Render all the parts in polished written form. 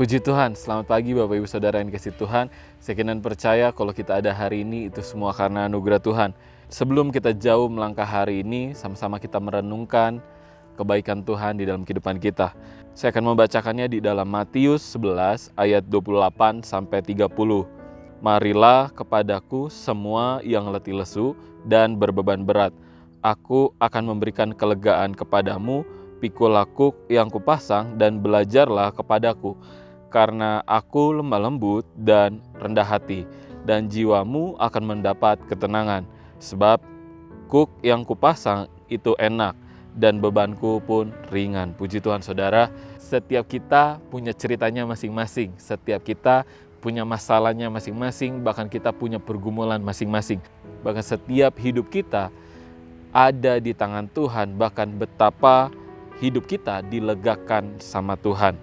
Puji Tuhan, selamat pagi Bapak Ibu Saudara yang dikasihi Tuhan. Saya yakin dan percaya kalau kita ada hari ini itu semua karena anugerah Tuhan. Sebelum kita jauh melangkah hari ini, sama-sama kita merenungkan kebaikan Tuhan di dalam kehidupan kita. Saya akan membacakannya di dalam Matius 11 ayat 28 sampai 30. Marilah kepadaku semua yang letih lesu dan berbeban berat. Aku akan memberikan kelegaan kepadamu. Pikulah kuk yang kupasang dan belajarlah kepadaku. Karena aku lemah lembut dan rendah hati, dan jiwamu akan mendapat ketenangan. Sebab kuk yang kupasang itu enak, dan bebanku pun ringan. Puji Tuhan saudara, setiap kita punya ceritanya masing-masing. Setiap kita punya masalahnya masing-masing, bahkan kita punya pergumulan masing-masing. Bahkan setiap hidup kita ada di tangan Tuhan, bahkan betapa hidup kita dilegakan sama Tuhan.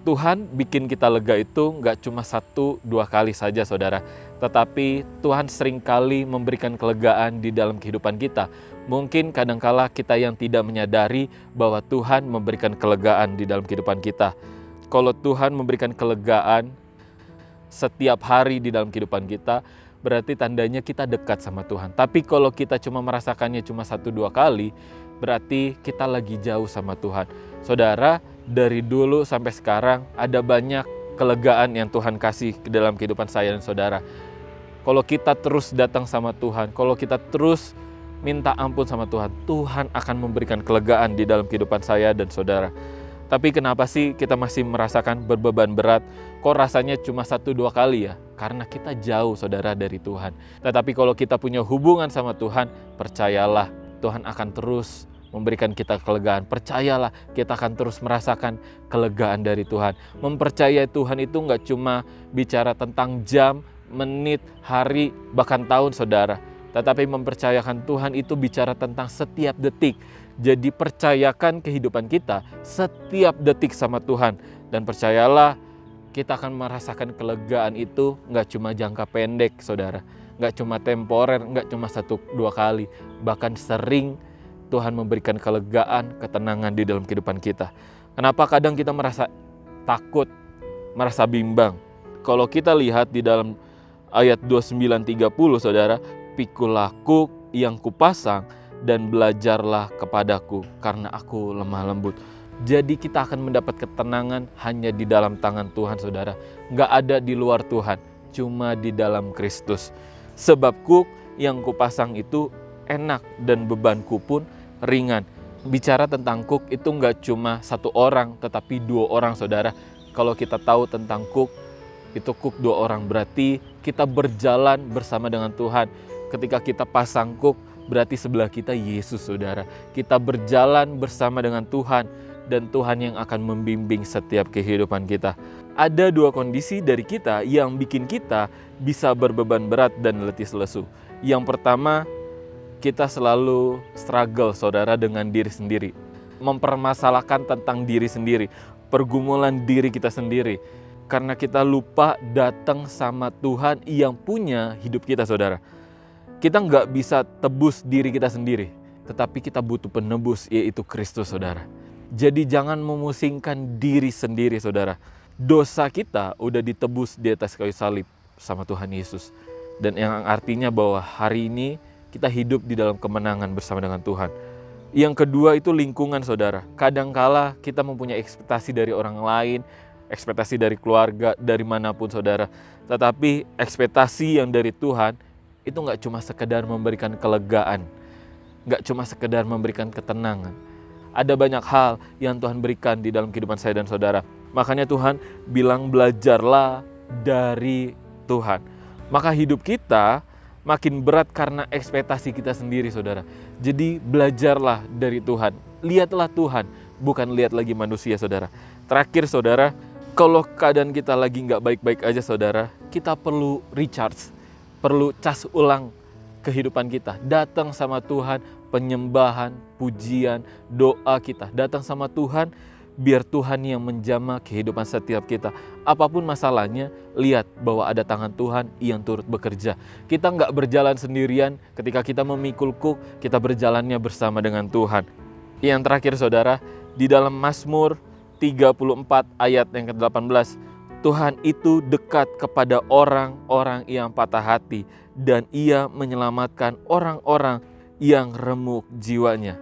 Tuhan bikin kita lega itu nggak cuma 1-2 kali saja saudara, tetapi Tuhan seringkali memberikan kelegaan di dalam kehidupan kita. Mungkin kadangkala kita yang tidak menyadari bahwa Tuhan memberikan kelegaan di dalam kehidupan kita. Kalau Tuhan memberikan kelegaan setiap hari di dalam kehidupan kita, berarti tandanya kita dekat sama Tuhan. Tapi kalau kita cuma merasakannya cuma 1-2 kali, berarti kita lagi jauh sama Tuhan. Saudara, dari dulu sampai sekarang ada banyak kelegaan yang Tuhan kasih ke dalam kehidupan saya dan saudara. Kalau kita terus datang sama Tuhan, kalau kita terus minta ampun sama Tuhan, Tuhan akan memberikan kelegaan di dalam kehidupan saya dan saudara. Tapi kenapa sih kita masih merasakan berbeban berat? Kok rasanya cuma 1-2 kali ya? Karena kita jauh saudara dari Tuhan. Tetapi kalau kita punya hubungan sama Tuhan, percayalah Tuhan akan terus memberikan kita kelegaan. Percayalah kita akan terus merasakan kelegaan dari Tuhan. Mempercayai Tuhan itu nggak cuma bicara tentang jam, menit, hari, bahkan tahun saudara. Tetapi mempercayakan Tuhan itu bicara tentang setiap detik. Jadi percayakan kehidupan kita setiap detik sama Tuhan. Dan percayalah kita akan merasakan kelegaan itu nggak cuma jangka pendek saudara. Nggak cuma temporer, nggak cuma 1-2 kali. Bahkan sering Tuhan memberikan kelegaan, ketenangan di dalam kehidupan kita. Kenapa kadang kita merasa takut, merasa bimbang? Kalau kita lihat di dalam ayat 29-30 saudara, pikulah kuk yang kupasang dan belajarlah kepadaku karena aku lemah lembut. Jadi kita akan mendapat ketenangan hanya di dalam tangan Tuhan saudara. Nggak ada di luar Tuhan, cuma di dalam Kristus. Sebab kuk yang kupasang itu enak dan bebanku pun ringan. Bicara tentang kuk itu nggak cuma 1 orang tetapi 2 orang saudara. Kalau kita tahu tentang kuk, itu kuk 2 orang berarti kita berjalan bersama dengan Tuhan. Ketika kita pasang kuk berarti sebelah kita Yesus saudara. Kita berjalan bersama dengan Tuhan dan Tuhan yang akan membimbing setiap kehidupan kita. Ada 2 kondisi dari kita yang bikin kita bisa berbeban berat dan letih lesu. Yang pertama, kita selalu struggle saudara dengan diri sendiri. Mempermasalahkan tentang diri sendiri, pergumulan diri kita sendiri. Karena kita lupa datang sama Tuhan yang punya hidup kita saudara. Kita nggak bisa tebus diri kita sendiri, tetapi kita butuh penebus yaitu Kristus saudara. Jadi jangan memusingkan diri sendiri saudara. Dosa kita udah ditebus di atas kayu salib sama Tuhan Yesus. Dan yang artinya bahwa hari ini kita hidup di dalam kemenangan bersama dengan Tuhan. Yang kedua itu lingkungan saudara. Kadangkala kita mempunyai ekspektasi dari orang lain, ekspektasi dari keluarga, dari manapun saudara. Tetapi ekspektasi yang dari Tuhan itu nggak cuma sekedar memberikan kelegaan, nggak cuma sekedar memberikan ketenangan. Ada banyak hal yang Tuhan berikan di dalam kehidupan saya dan saudara. Makanya Tuhan bilang belajarlah dari Tuhan. Maka hidup kita makin berat karena ekspektasi kita sendiri saudara. Jadi belajarlah dari Tuhan. Lihatlah Tuhan, bukan lihat lagi manusia saudara. Terakhir saudara, kalau keadaan kita lagi nggak baik-baik aja saudara, kita perlu recharge, perlu cas ulang kehidupan kita. Datang sama Tuhan, penyembahan, pujian, doa kita. Datang sama Tuhan, biar Tuhan yang menjamah kehidupan setiap kita. Apapun masalahnya, lihat bahwa ada tangan Tuhan yang turut bekerja. Kita nggak berjalan sendirian, ketika kita memikul kuk, kita berjalannya bersama dengan Tuhan. Yang terakhir saudara, di dalam Mazmur 34 ayat yang ke-18, Tuhan itu dekat kepada orang-orang yang patah hati, dan Ia menyelamatkan orang-orang yang remuk jiwanya.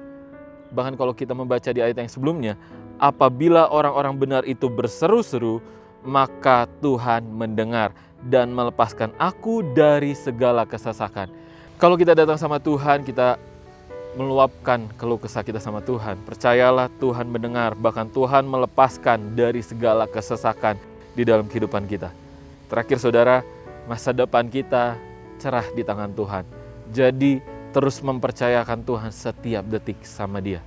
Bahkan kalau kita membaca di ayat yang sebelumnya, apabila orang-orang benar itu berseru-seru, maka Tuhan mendengar dan melepaskan aku dari segala kesesakan. Kalau kita datang sama Tuhan, kita meluapkan keluh kesah kita sama Tuhan, percayalah Tuhan mendengar, bahkan Tuhan melepaskan dari segala kesesakan di dalam kehidupan kita. Terakhir saudara, masa depan kita cerah di tangan Tuhan. Jadi terus mempercayakan Tuhan setiap detik sama Dia.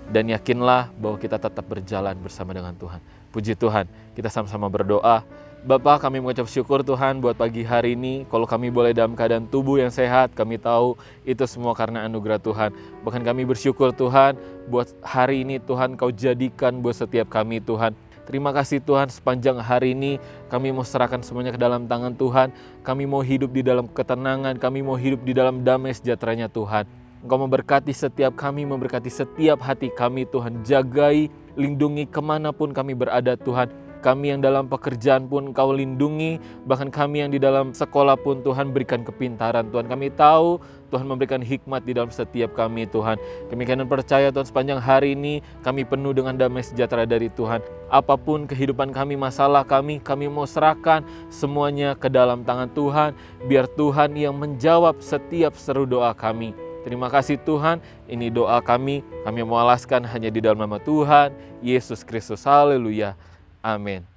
Dan yakinlah bahwa kita tetap berjalan bersama dengan Tuhan. Puji Tuhan, kita sama-sama berdoa. Bapa, kami mengucap syukur Tuhan buat pagi hari ini. Kalau kami boleh dalam keadaan tubuh yang sehat, kami tahu itu semua karena anugerah Tuhan. Bahkan kami bersyukur Tuhan buat hari ini Tuhan Kau jadikan buat setiap kami Tuhan. Terima kasih Tuhan, sepanjang hari ini kami mau serahkan semuanya ke dalam tangan Tuhan. Kami mau hidup di dalam ketenangan, kami mau hidup di dalam damai sejahteranya Tuhan. Engkau memberkati setiap kami, memberkati setiap hati kami Tuhan. Jagai, lindungi kemanapun kami berada Tuhan. Kami yang dalam pekerjaan pun Engkau lindungi, bahkan kami yang di dalam sekolah pun Tuhan berikan kepintaran Tuhan. Kami tahu Tuhan memberikan hikmat di dalam setiap kami Tuhan. Kami akan percaya Tuhan sepanjang hari ini kami penuh dengan damai sejahtera dari Tuhan. Apapun kehidupan kami, masalah kami mau serahkan semuanya ke dalam tangan Tuhan. Biar Tuhan yang menjawab setiap seru doa kami. Terima kasih Tuhan, ini doa kami mau alaskan hanya di dalam nama Tuhan Yesus Kristus. Haleluya. Amin.